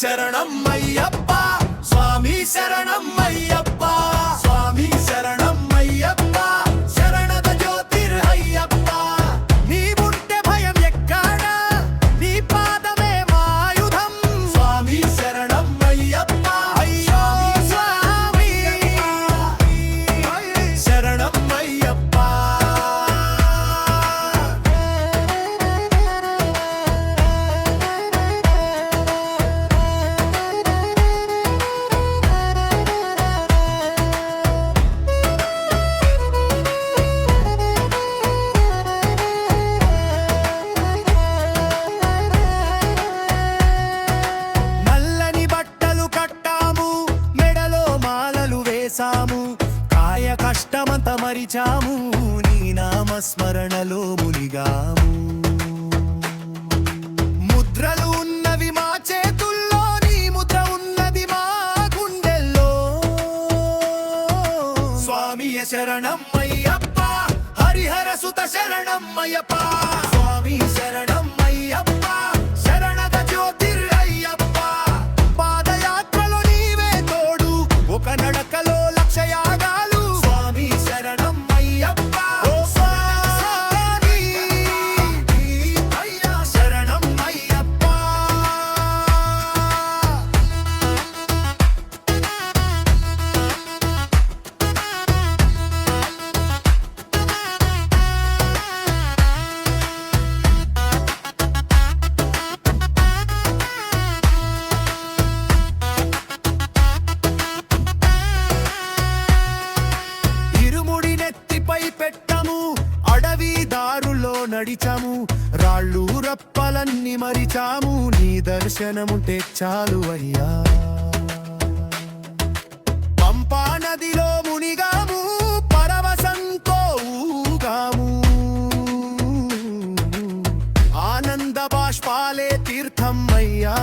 శరణం అయ్యప్ప స్వామి శరణం అయ్యప్ప స్వామి శరణం అయ్యప్ప శరణద జ్యోతిరయ్యప్ప నీవుంటే భయం ఎక్కడా నీ పాదమే మాయుధం స్వామి శరణం అయ్యప్ప అయ్యో స్వామి శరణం అయ్యప్ప కాయ కష్టమంత మరిచాము నీ నామస్మరణలో మునిగాము ముద్రలు ఉన్నవి మా చేతుల్లో నీ ముద్ర ఉన్నది మా గుండెల్లో స్వామియ శరణం అయ్యప్ప హరిహర సుత శరణం అయ్యప్ప స్వామి శరణం అయ్యప్ప శరణద జ్యోతిరయ్యప్ప పాదయాత్రలో నీవే తోడు ఒక నడకలో యాగాలు స్వామి శరణం అయ్యప్ప ఓ స్వామి అయ్యా శరణం అయ్యప్ప నడిచాము రాళ్ళు రప్పలన్నీ మరిచాము నీ దర్శనముంటే చాలు అయ్యా పంపా నదిలో మునిగాము పరవశంతో ఊగాము ఆనంద బాష్పాలే తీర్థం అయ్యా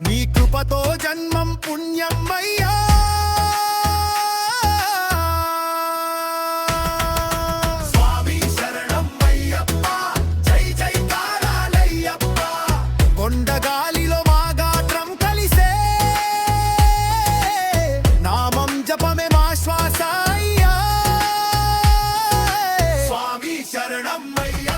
నీ కృపతో జన్మం పుణ్యం అయ్యా కొండగాలిలో మా గాత్రం కలిసే నామం జపమే మా శ్వాస అయ్యా స్వామి శరణం అయ్యా